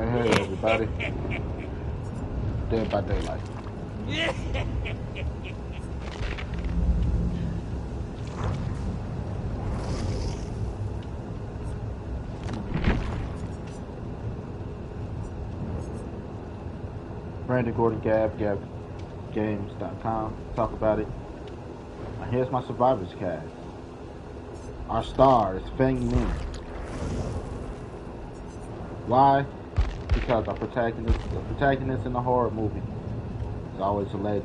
Hey, everybody. Dead by Daylight. Brandon Gordon Gab, GabGames.com. Talk about it. Now here's my Survivors cast. Our star is Feng Min. Why? Because the protagonist in the horror movie is always a lady.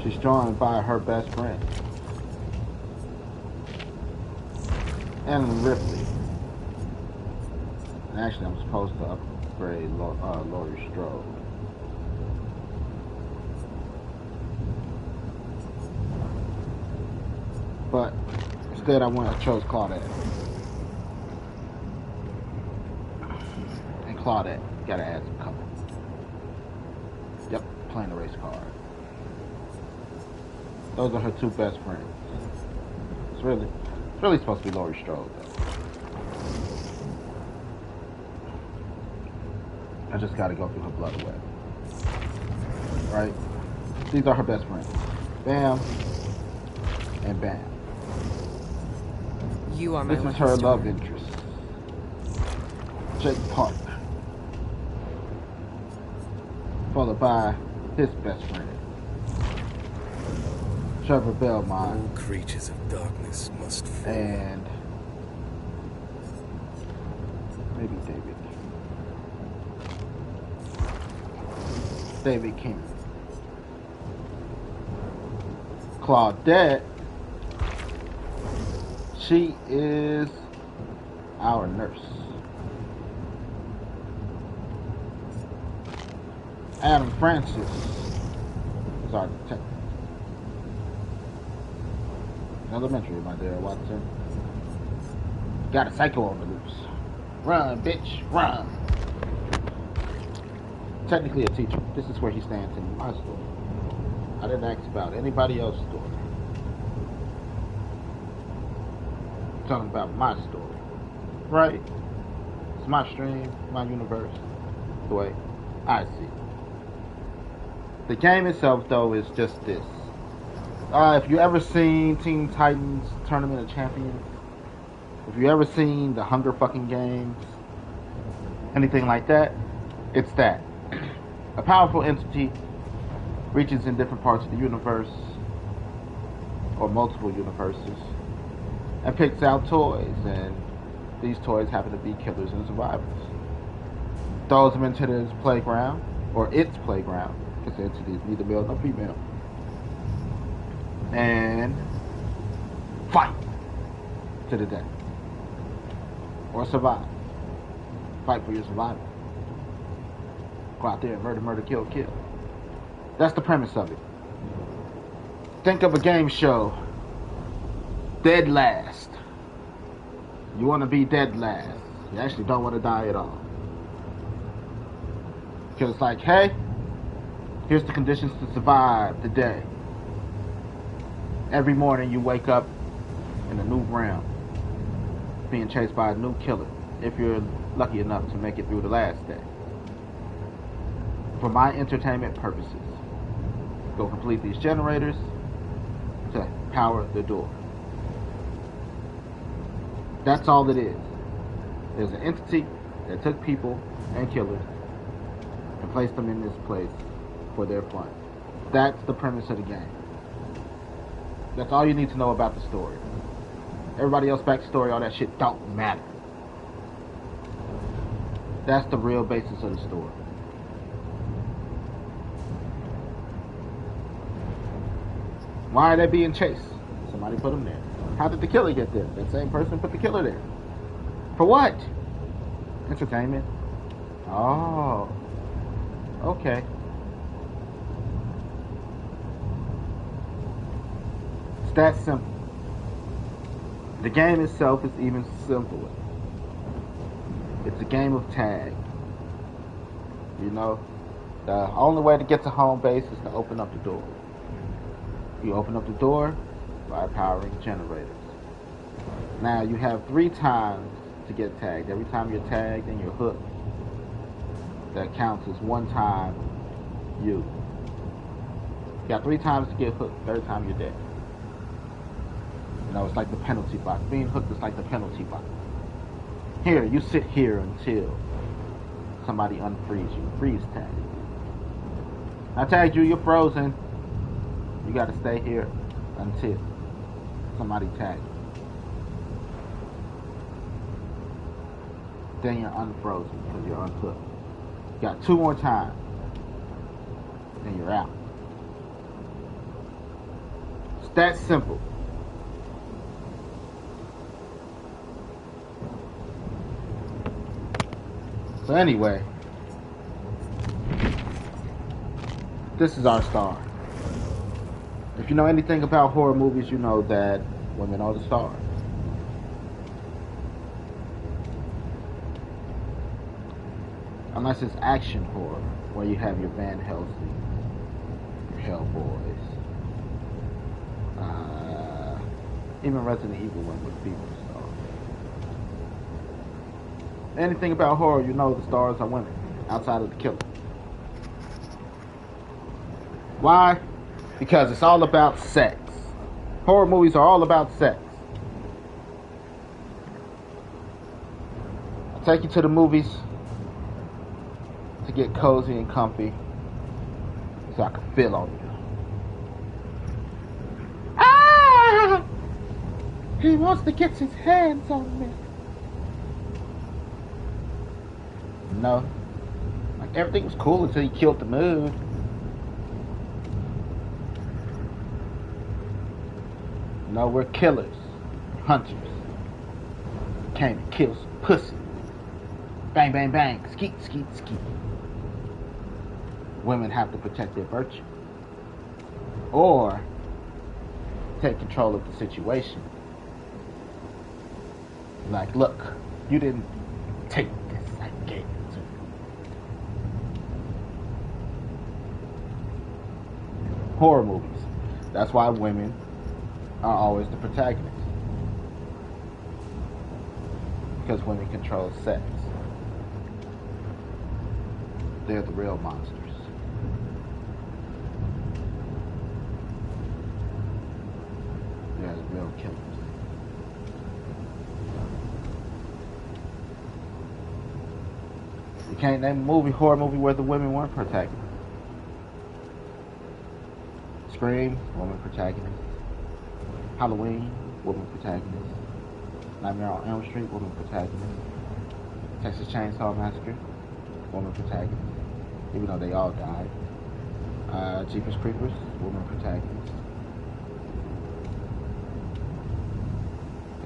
She's joined by her best friend, Ellen Ripley. And actually, I'm supposed to upgrade Laurie Strode. But instead, I chose Claudette. And Claudette, gotta add some color. Yep, playing the race card. Those are her two best friends. It's really supposed to be Laurie Strode, though. I just gotta go through her blood web. Right? These are her best friends. Bam. And Bam. You are my This is her love interest. Jake Park. Followed by his best friend, Trevor Belmont. All creatures of darkness must fall. And maybe David King. Claudette, she is our nurse. Adam Francis is our detective. Elementary, my dear Watson. Got a psycho on the loose. Run, bitch, run. Technically a teacher. This is where he stands in my story. I didn't ask about anybody else's story. I'm talking about my story. Right? It's my stream, my universe. The way I see it. The game itself, though, is just this. If you ever seen Teen Titans Tournament of Champions, if you ever seen the Hunger fucking Games, anything like that, it's that. A powerful entity reaches in different parts of the universe, or multiple universes, and picks out toys, and these toys happen to be killers and survivors. Throws them into this playground, or its playground, because the entity is neither male nor female, and fight to the death, or survive. Fight for your survival. Go out there and murder, kill, kill. That's the premise of it. Think of a game show. Dead last. You want to be dead last. You actually don't want to die at all. Because it's like, hey, here's the conditions to survive the day. Every morning you wake up in a new realm, being chased by a new killer, if you're lucky enough to make it through the last day. For my entertainment purposes, go complete these generators to power the door. That's all it is. There's an entity that took people and killers and placed them in this place for their fun. That's the premise of the game. That's all you need to know about the story. Everybody else backstory, all that shit don't matter. That's the real basis of the story. Why are they being chased? Somebody put them there. How did the killer get there? That same person put the killer there. For what? Entertainment. Oh. Okay. It's that simple. The game itself is even simpler. It's a game of tag. You know? The only way to get to home base is to open up the door. You open up the door by powering generators. Now you have 3 times to get tagged. Every time you're tagged and you're hooked, that counts as one time you. You got 3 times to get hooked. 3rd time you're dead. You know, it's like the penalty box. Being hooked is like the penalty box. Here, you sit here until somebody unfrees you. Freeze tag. I tagged you, you're frozen. You gotta stay here until somebody tags you. Then you're unfrozen because you're unhooked. You got 2 more times. Then you're out. It's that simple. So anyway, this is our star. If you know anything about horror movies, you know that women are the stars. Unless it's action horror, where you have your Van Helsing, your Hellboys, even Resident Evil went with female stars. Anything about horror, you know the stars are women, outside of the killer. Why? Because it's all about sex. Horror movies are all about sex. I'll take you to the movies to get cozy and comfy so I can feel on you. Ah! He wants to get his hands on me. No. Like, everything was cool until he killed the mood. No, we're killers. Hunters. Came to kill some pussy. Bang, bang, bang. Skeet, skeet, skeet. Women have to protect their virtue. Or take control of the situation. Like, look, you didn't take this. I gave it to you. Horror movies. That's why women are always the protagonists. Because women control sex. They're the real monsters. They're the real killers. You can't name a horror movie where the women weren't protagonists. Scream, woman protagonist. Halloween, woman protagonist. Nightmare on Elm Street, woman protagonist. Texas Chainsaw Massacre, woman protagonist. Even though they all died. Jeepers Creepers, woman protagonist.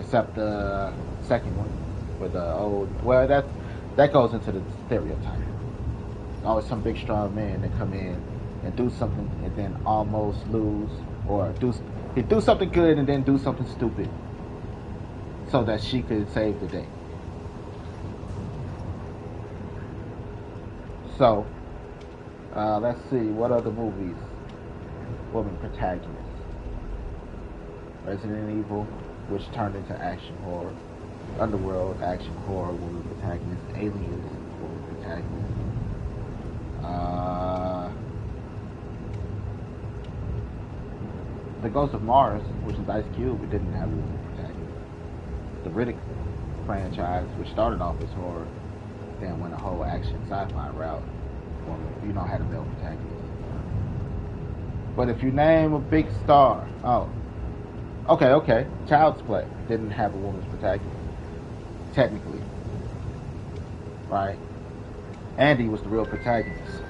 Except the second one, with the old. Well, that goes into the stereotype. Always some big strong man that come in and do something and then almost lose, or do something good and then do something stupid so that she could save the day. So, let's see, what other movies? Woman protagonists. Resident Evil, which turned into action horror. Underworld, action horror, woman protagonist. Aliens, woman protagonist. The Ghost of Mars, which is Ice Cube, it didn't have a woman protagonist. The Riddick franchise, which started off as horror, then went a whole action sci-fi route. You know, had a male protagonist. But if you name a big star, okay, Child's Play didn't have a woman's protagonist, technically, right? Andy was the real protagonist.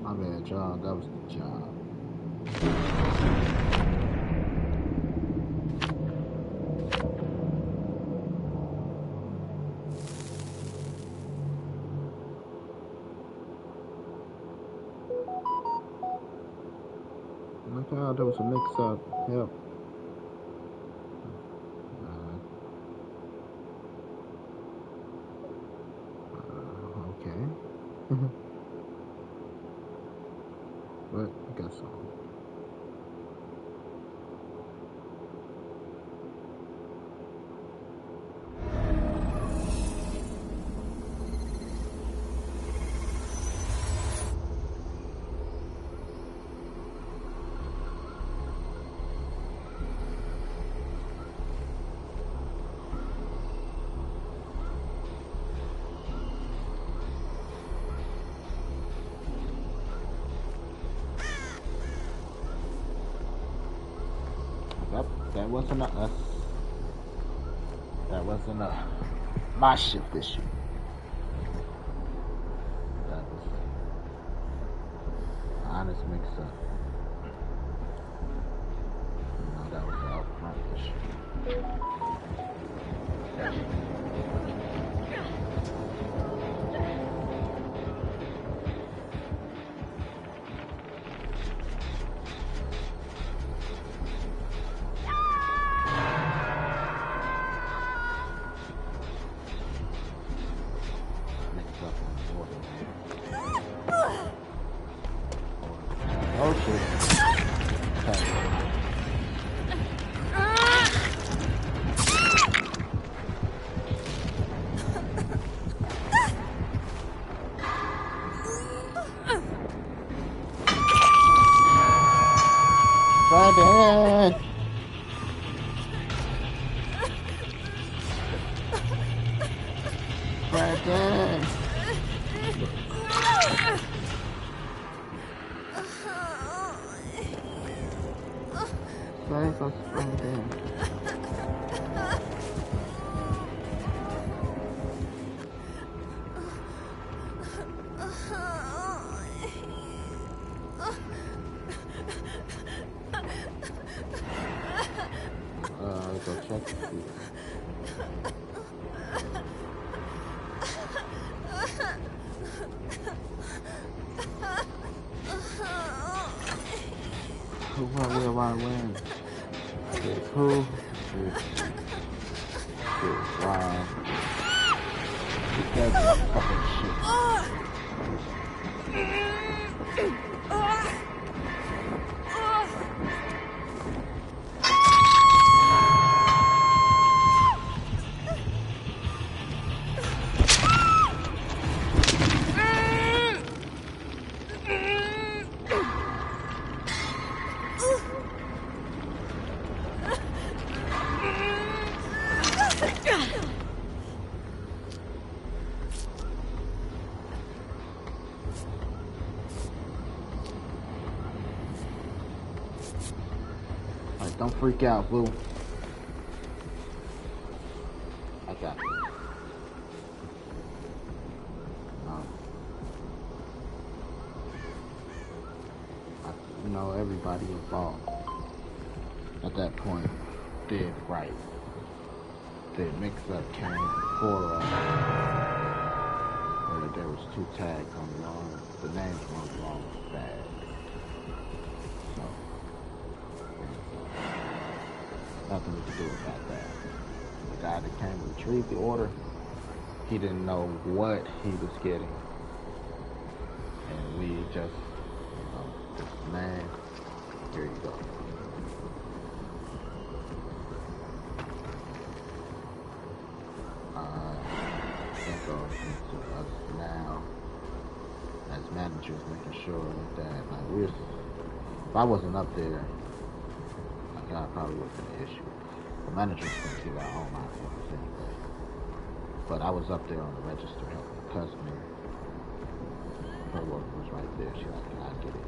My bad, y'all. That was the job. Look how there was a mix up. Yep. Okay. got some. That wasn't a that wasn't a my shift issue. That was an honest mix up. No, that was an out front issue. Oh shit. Okay. Brandon! Brandon! Save us, Brandon. Go check the feet. Who win? Who? Wow. That's fucking shit. Alright, don't freak out, boo. I got it. You know, everybody involved at that point did right. The mix-up came for where there was 2 tags on the wrong, the names weren't wrong, bad. So, nothing we could do about that. The guy that came to retrieve the order, he didn't know what he was getting. And we just, this man, here you go. That goes into us now as managers, making sure that like if I wasn't up there, like I probably would have been an issue. The managers couldn't give out all my orders anyway. But I was up there on the register helping the customer. Her work was right there. She was like, "Can I get it?"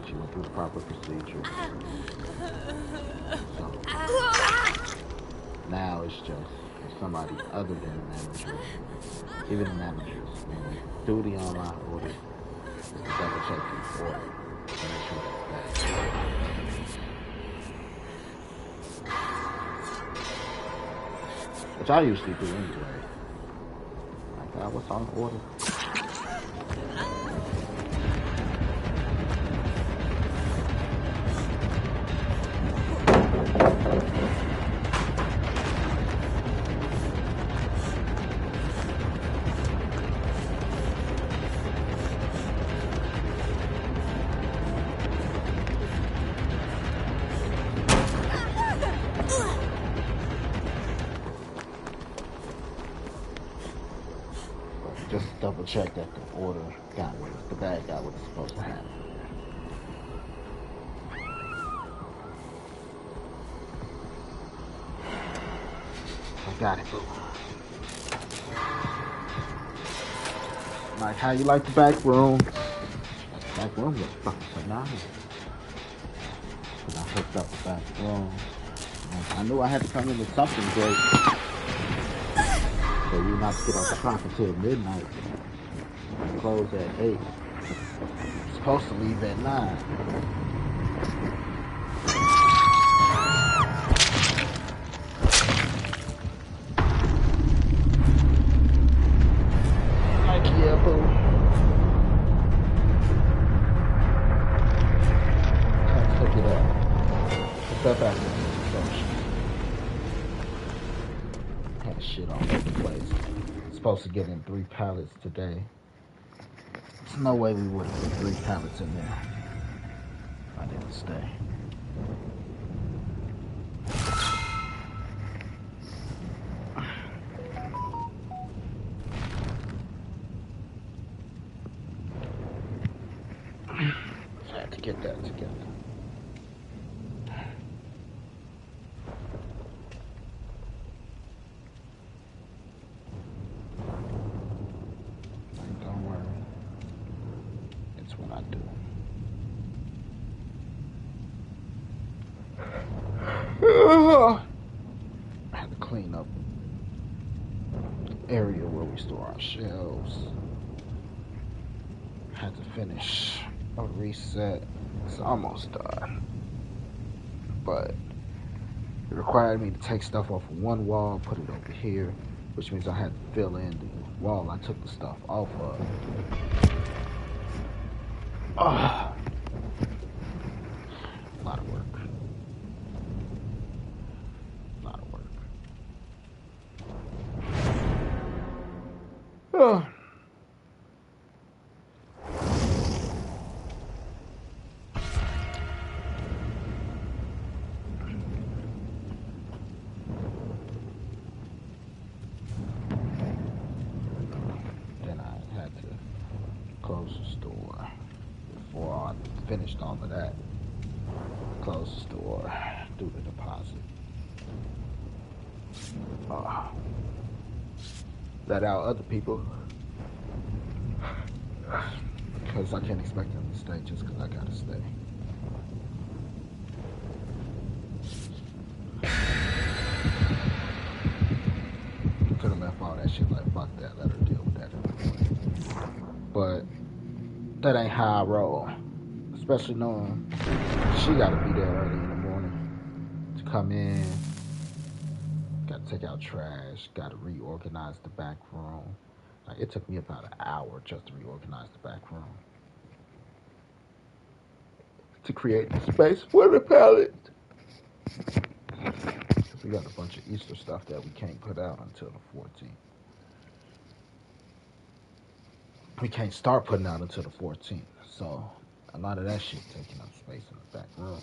She went through the proper procedure. So now it's just somebody other than the manager, even the managers, duty on my order is to double check the order and make sure that's bad. Which I usually do anyway. Like, what's on the order? Just double check that the order got what the bag got what it's supposed to have. I got it, boo. Like, how you like the back room? Back room looks fucking phenomenal. I hooked up the back room. I knew I had to come in with something great. So you not to get off the clock until midnight. Close at 8. I'm supposed to leave at 9. Had shit all over the place. Supposed to get in 3 pallets today. There's no way we would have put 3 pallets in there if I didn't stay. I had to get that together. I had to clean up the area where we store our shelves. Had to finish a reset. It's almost done. But it required me to take stuff off of one wall, put it over here, which means I had to fill in the wall I took the stuff off of. A lot of work. Then I had to close the store before I finished all of that. Close the store, do the deposit. Let out other people. Because I can't expect them to stay just because I gotta stay. Could have left all that shit like, fuck that, let her deal with that. But that ain't how I roll. Especially knowing she gotta be there early in the morning to come in. Gotta take out trash, gotta reorganize the back room. Like, it took me about an hour just to reorganize the back room. To create the space for the pallet. Because we got a bunch of Easter stuff that we can't put out until the 14th. We can't start putting out until the 14th. So, a lot of that shit taking up space in the back room.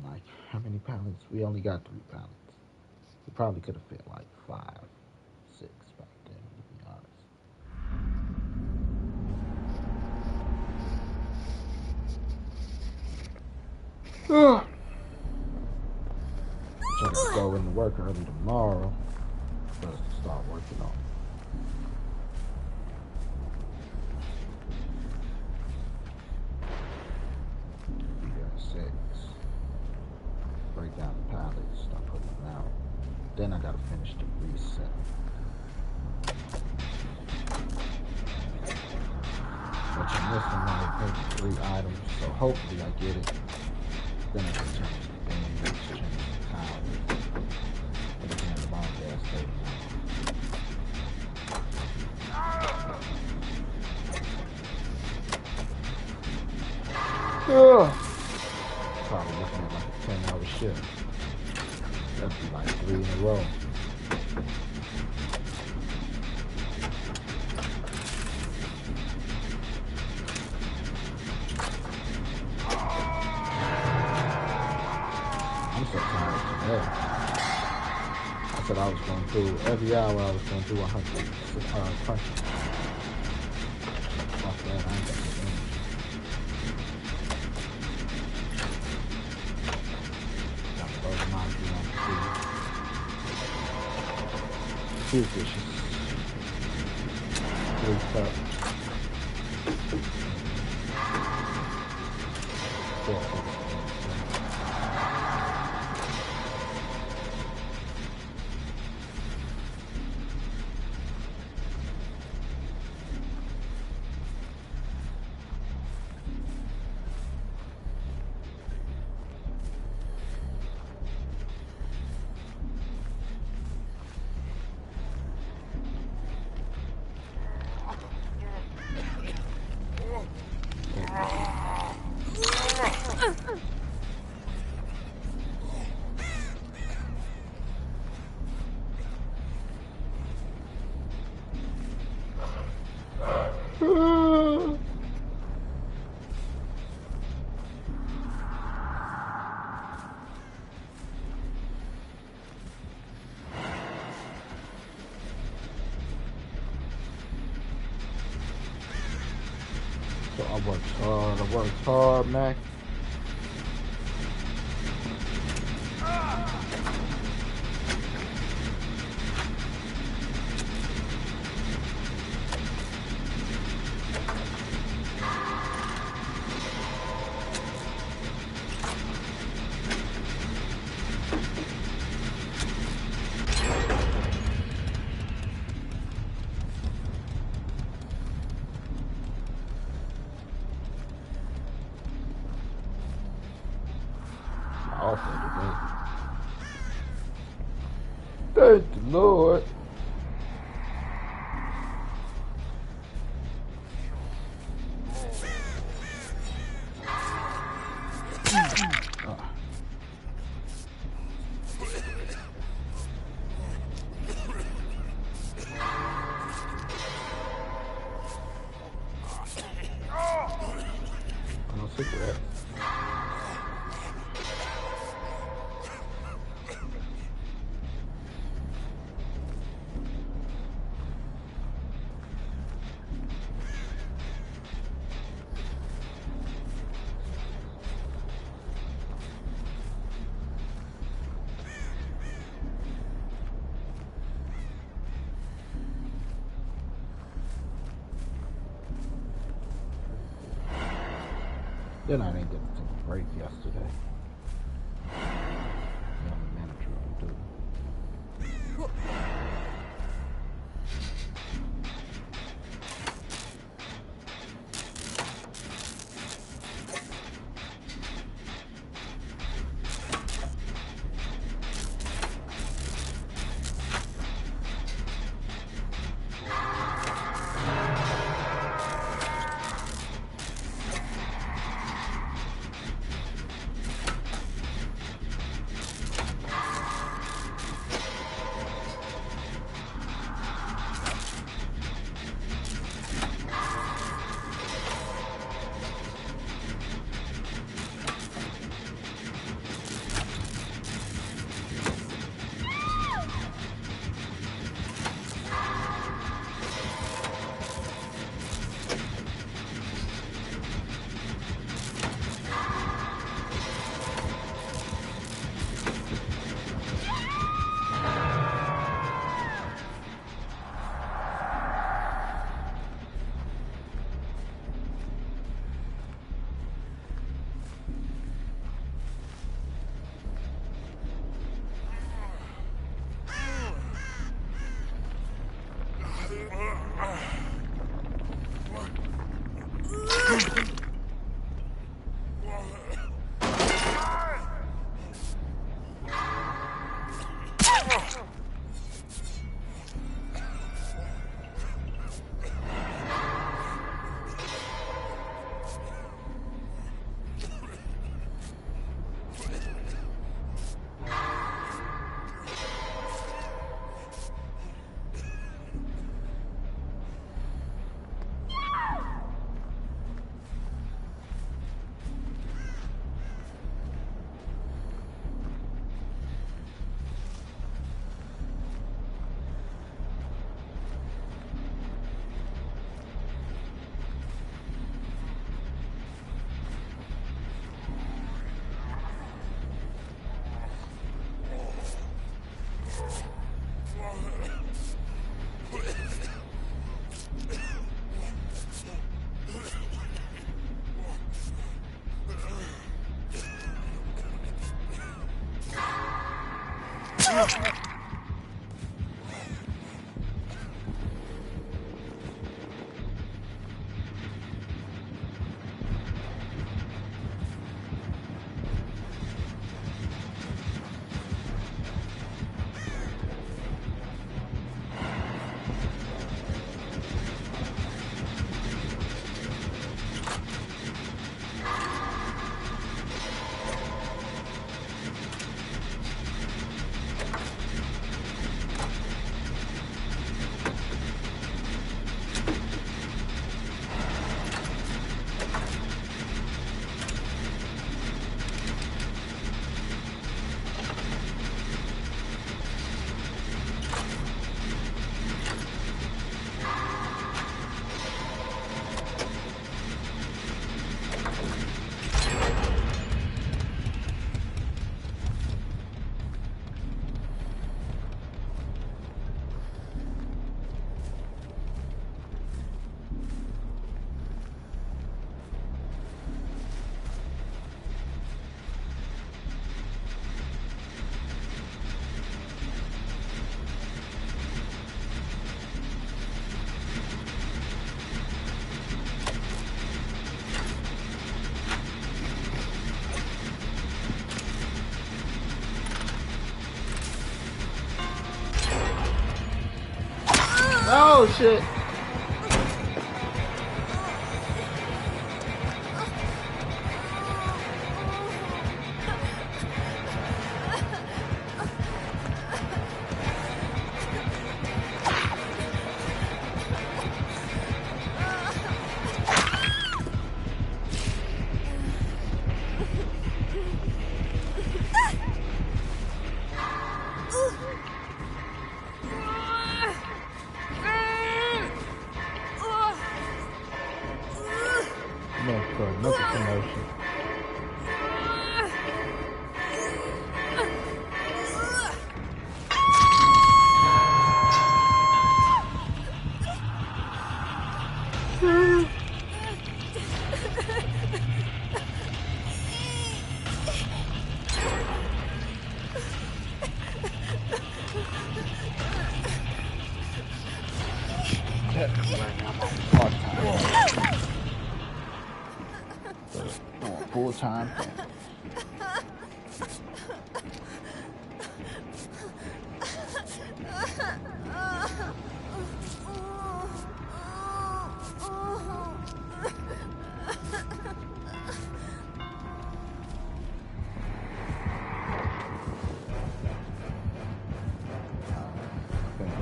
Like, how many pallets? We only got 3 pallets. We probably could have fit like 5, 6 back then, to be honest. Trying to go into work early tomorrow for us to start working on it. Be there at 6. Break down the pallets, start putting them out. Then I gotta finish the reset. But you're missing like maybe 3 items, so hopefully I get it. Then I can change the bins, change the towels, put it in the long gas station. Probably looking at like a 10-hour shift. That'd be like 3 in a row. I'm so tired today. I said I was going do every hour. I was gonna do 100 punches. Fuck that, I ain't got the energy. Gotta go to my two dishes. 3 cups. 4 cups. So I worked hard, man. Also today. Thank the Lord. No cigarette. Then I didn't get to take a break yesterday. Young manager will do. Oh shit. Look at promotion. Full time.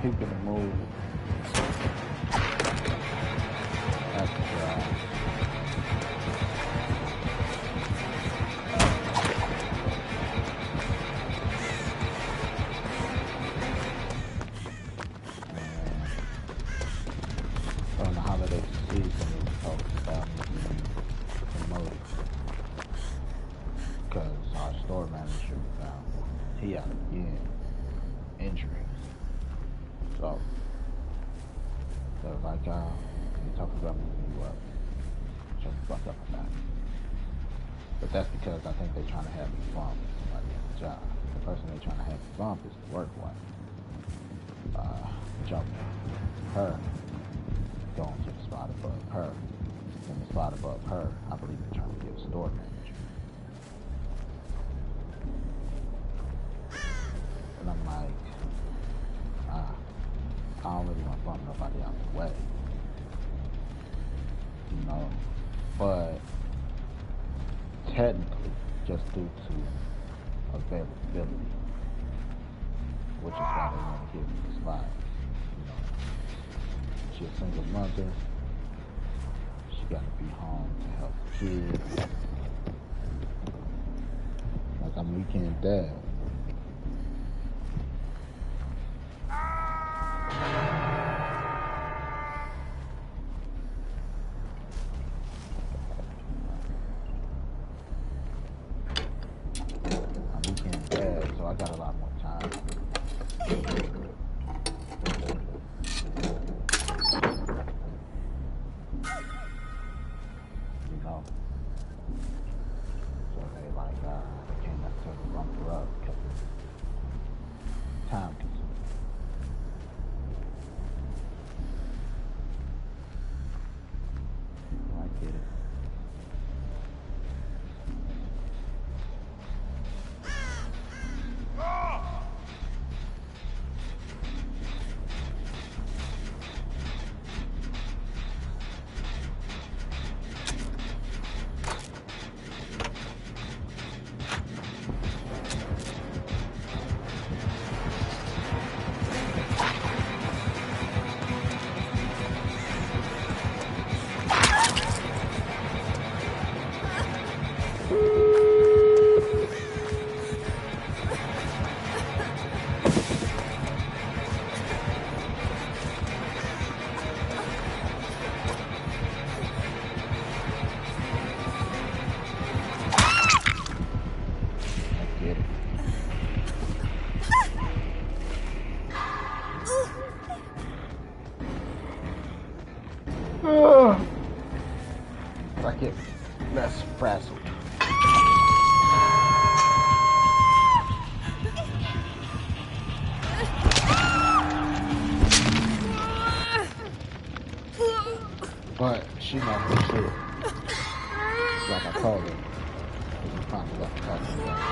Keeping the move. That's on the holiday season, we talked about promoted because our store manager he had again injuries. So like we talked about moving you up, shut the fuck up about it. But that's because I think they're trying to have me bump somebody at the job. The person they're trying to have me bump is the work wife. Jumping her, going to the spot above her. And the spot above her, I believe they're trying to give a store manager. And I'm like, I don't really want to bump nobody out the way. You know, but technically, just due to availability, which is why they want to give me the spot. You know, she's a single mother. She got to be home to help the kids. Like I'm weekend dad. So I got a lot more time. You know? So they like, can't necessarily bump her up because it's time consuming. I get it. I get less frazzled. But she not for sure. Like I told her. We finally got to talking about it.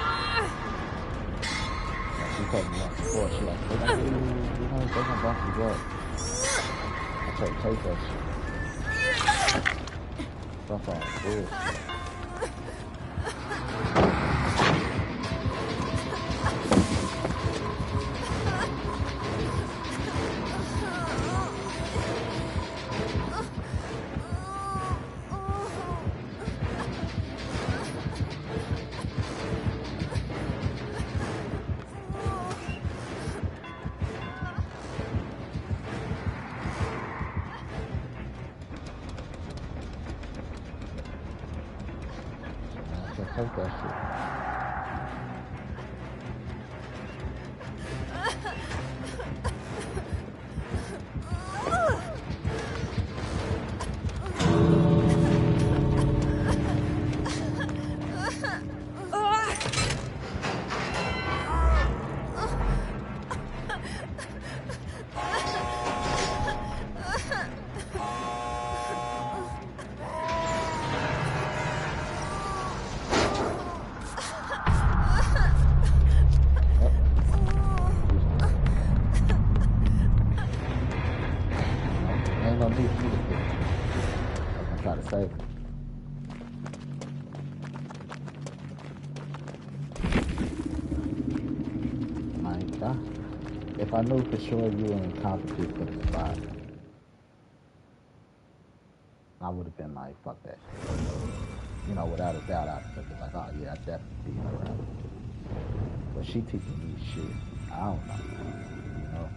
Like she told me once before, she like, they're gonna bump you up. Take that shit. Fuck all bullshit. Take that shit. Ain't no need for me to fix it. I'm gonna try to save it. If I knew for sure you were incompetent for the spot, I would have been like, fuck that shit. You know, without a doubt, I'd have been like, oh yeah, I definitely beat her out. But she teaching me shit. I don't know. You know?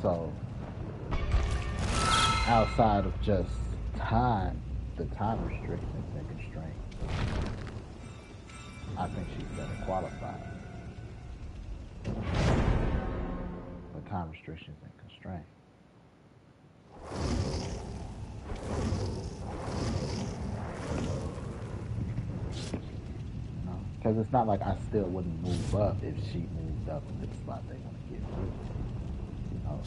So, outside of just time, the time restrictions and constraints, I think she's better qualified. But time restrictions and constraints. You know? Because it's not like I still wouldn't move up if she moved up into the spot they want to get to. You know,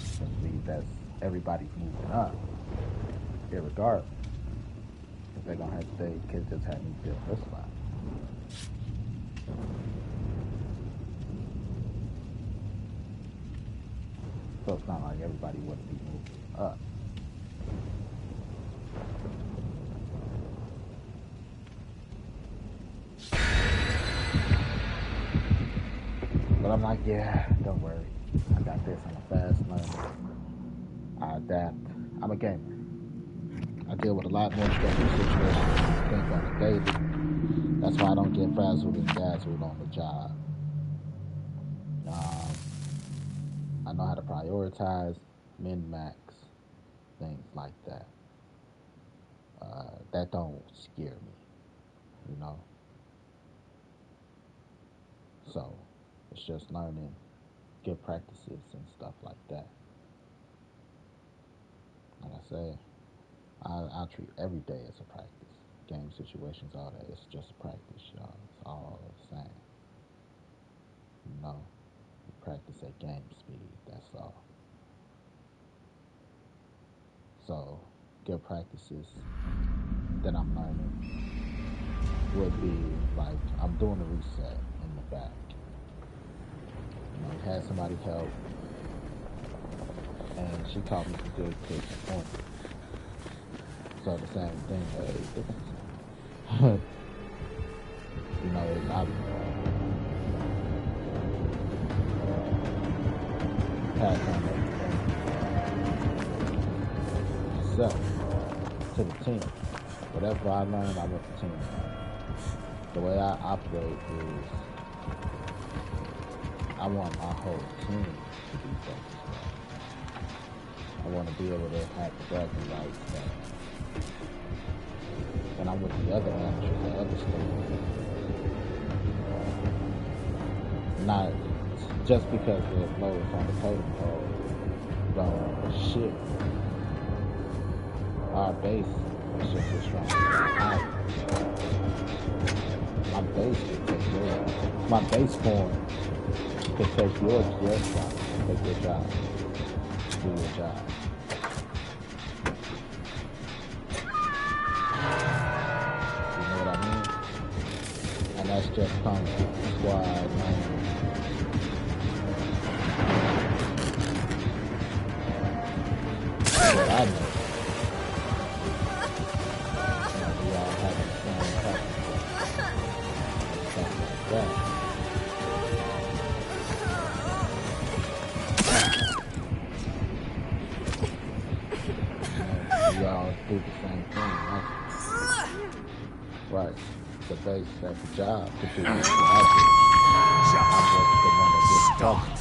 that's everybody's moving up, irregardless. If they're gonna have to, they could just have me fill this spot. So it's not like everybody wouldn't be moving up. But I'm like, yeah, don't worry. I got this. I'm a fast learner. I adapt. I'm a gamer. I deal with a lot more stressful situations I think on the daily. That's why I don't get frazzled and dazzled on the job. I know how to prioritize, min-max, things like that. That don't scare me, you know? So, it's just learning good practices and stuff like that. Like I said, I treat every day as a practice. Game situations, all that, it's just practice, y'all. It's all the same. You know, you practice at game speed, that's all. So, good practices that I'm learning would be like, I'm doing a reset in the back. You know, had somebody help, and she taught me some good quick points. So the same thing, you know, I've passed on everything myself to the team. Whatever I learned, I want the team. The way I operate is I want my whole team to be focused. I want to be able to have the bragging rights that when I'm with the other managers, the other stores. Not just because the lowest on the totem pole, don't shit. Our base is just as strong as higher. My base could take yours. My base form could take your spot, take your job, do your job. You know what I mean? And that's just comes from squad, man. we all do the same thing. Right. The base at the job to do this. I'm just the one that gets talked.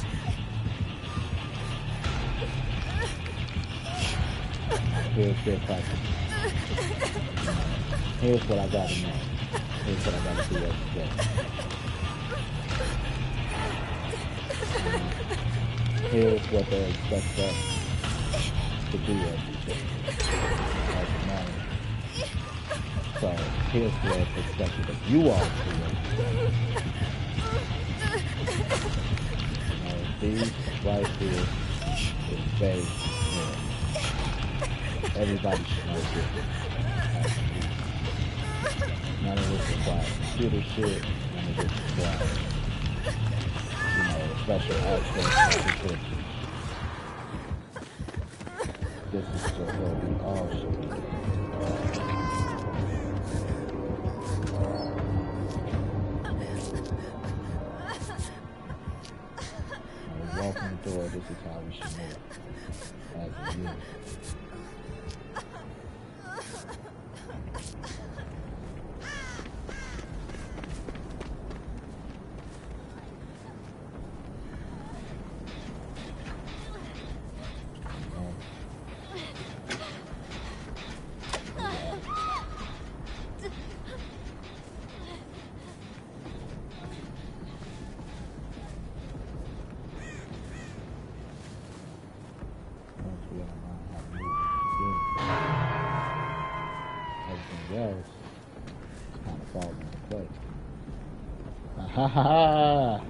Here's their practice. Here's what I gotta know. Here's what I gotta do every day. Here's what they expect us to do every day. As a manager. So here's what it's expected of you all to do. These right here is base. Everybody should know this. None of this is like computer shit. None of this is like, special access to this is just what we all should do. When we walk in the door, this is how we should move as a unit. Else kind of falls into place. Ha ha ha!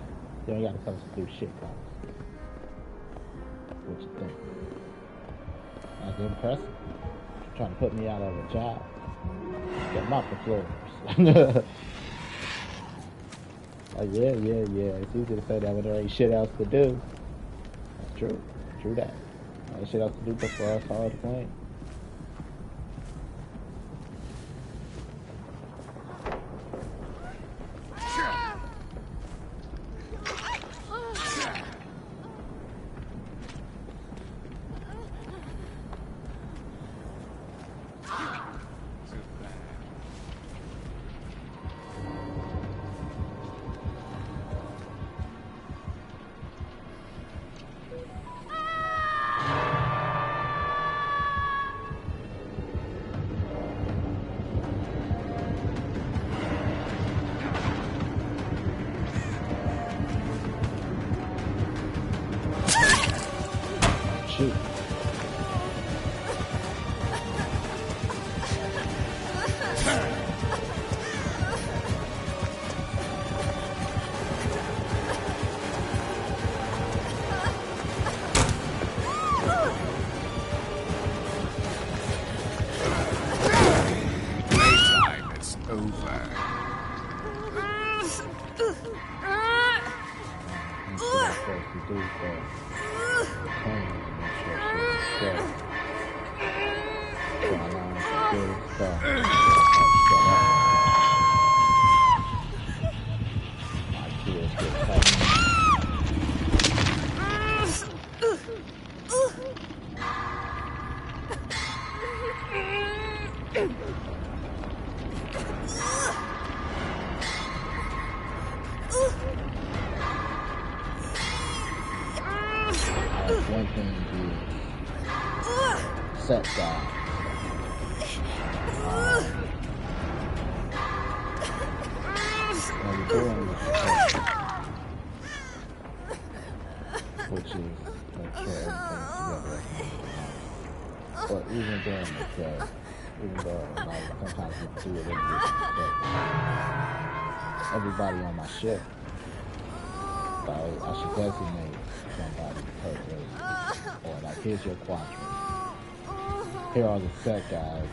You ain't gotta tell us to do shit, guys. What you think? That's impressive. Trying to put me out of a job. Get mop the floors. Yeah. It's easy to say that when there ain't shit else to do. That's true. True that. Ain't shit else to do before us all to clean. Shoot. Playtime is over. One thing to set guys. When you're doing the set, which is make sure everything's together. But even during the set, even though like sometimes you do it in everybody on my ship, like, I should designate somebody per race. Or like, here's your quadrant. Here are the set guys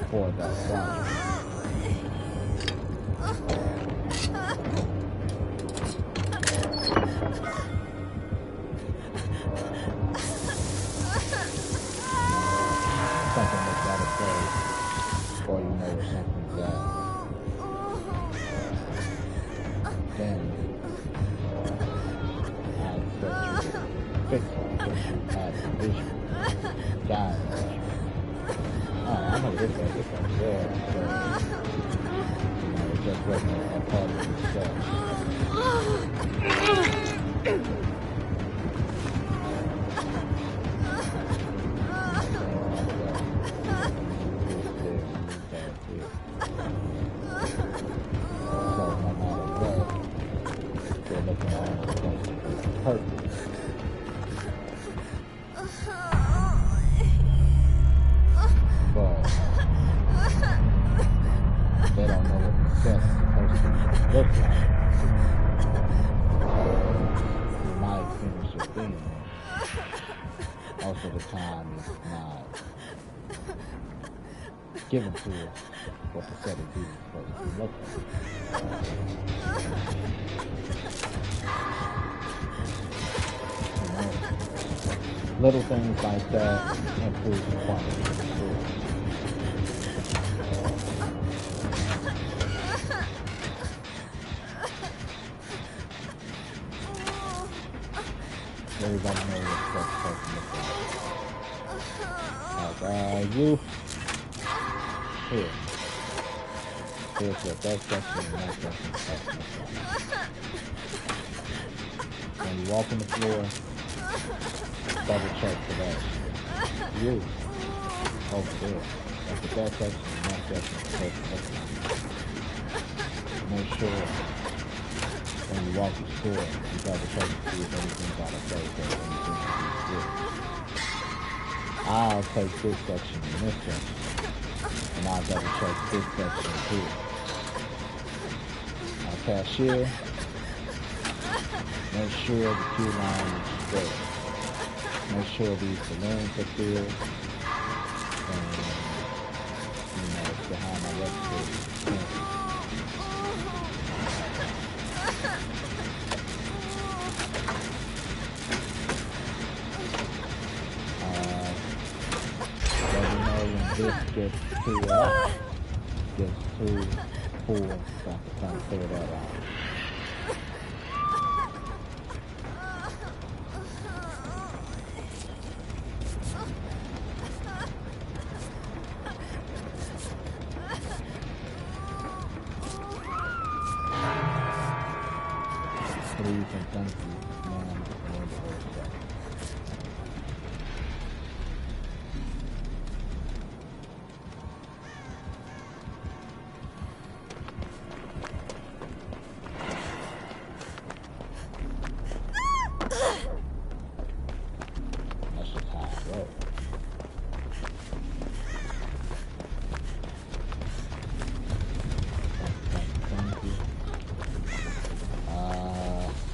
for that quadrant. Something like that occurs, or you know where something's at. Then I expect you to fix it. had a visual, giant visual. Alright, I know this right there, so, you know, it just wasn't a part of the sketch. They don't know what the set's supposed to look like. You might finish your thing. Most of the time, it's not given to us what the set of views is supposed to look like. You know, little things like that improve the quality of the story. Everybody knows what that's supposed to look like. You here. Here's what that section and that section is supposed to look like. When you walk on the floor, double check for that. You over there. That's what that section and that section is supposed to look like. Make sure when you walk the store, you double check to see if everything's out of place or anything is good. I'll take this section and this section, and I'll double check this section here. Our cashier, make sure the queue line is straight. Make sure these balloons are filled, and you know, it's behind my register. This gets too full, got to kind of figure that out. Please and thank you, man, for the whole stuff.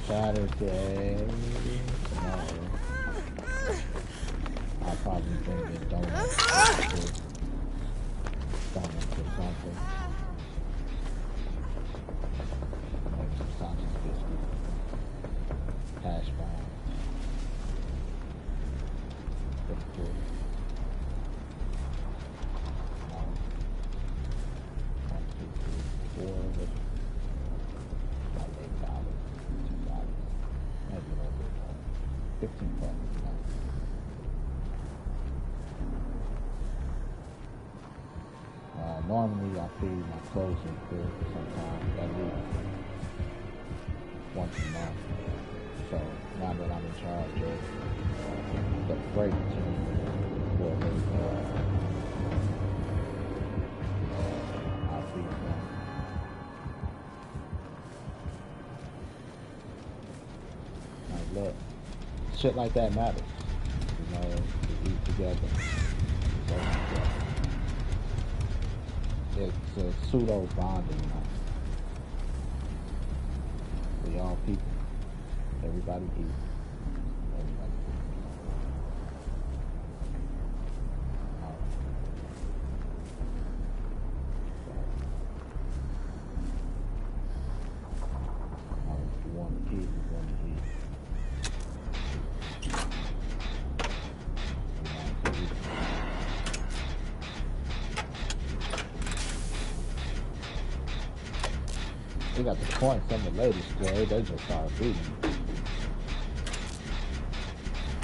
Saturday, tomorrow, I'll probably bring in donuts or something. Maybe some sausage biscuits, hash browns, pretty cool. 1, 2, 3, 4, like $8. Maybe a little bit more. 15 bucks. Normally I feed my closing crew sometimes at least once a month. So now that I'm in charge of the break team for a little I feed them. Look, shit like that matters. You know, we eat together. Work together. It's a pseudo bonding night. We all people. Everybody eats. Everybody eats. If you want to eat, you're going to eat. We got the point, some of the ladies today, they just started beating.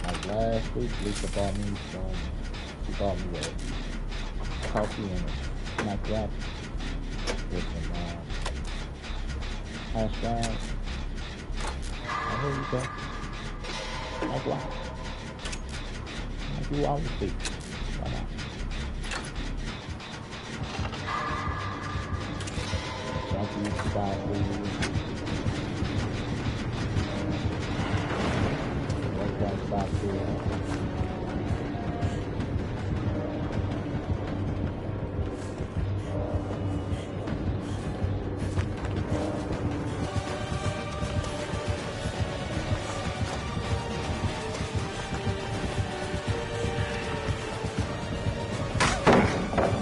Like last week, Lisa bought me some. She bought me a coffee and a snack wrap with some hash browns. And here you go. Snack wrap. Like you always do. Why not? Thank you to buy food. Stop here.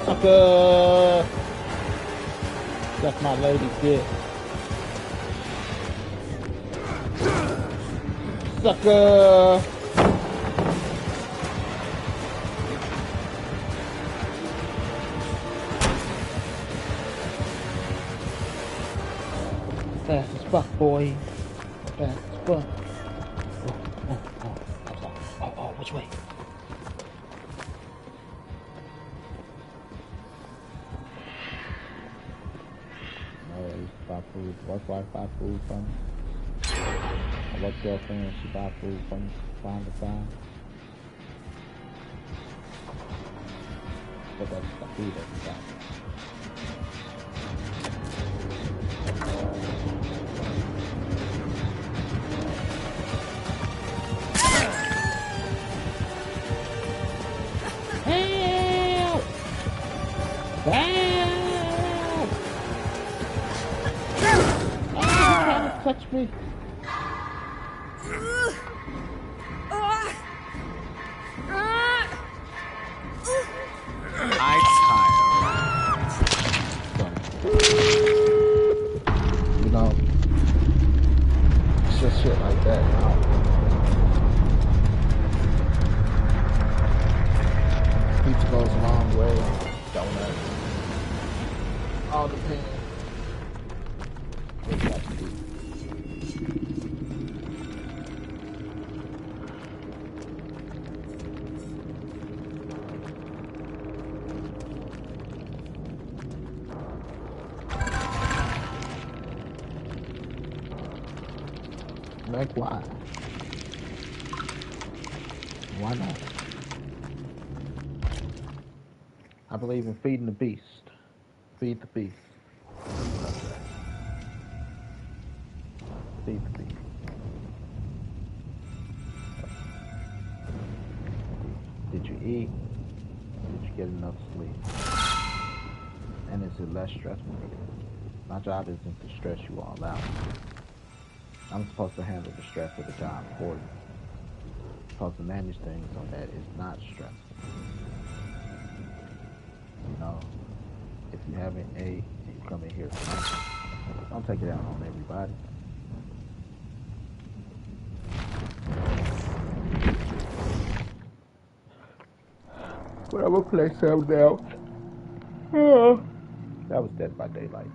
Sucker! That's my lady dick. Sucker! Fast as fuck, boy. Fast as fuck. Oh, which way? No, buy food. Work wife buy food from me. My work girlfriend, she buy food from me time to time. But that's the food every time. Help! Help! Oh, you're trying to touch me. You know, it's just shit like that. Pizza goes a long way. Donuts. All depends. What you like to do. Like why? Why not? I believe in feeding the beast. Feed the beast. Feed the beast. Did you eat? Did you get enough sleep? And is it less stressful? My job isn't to stress you all out. I'm supposed to handle the stress of the job for you. I'm supposed to manage things so that it's not stressful. You know, if you haven't ate and you come in here tonight, don't take it out on everybody. But I'm gonna play something else. That was Dead by Daylight.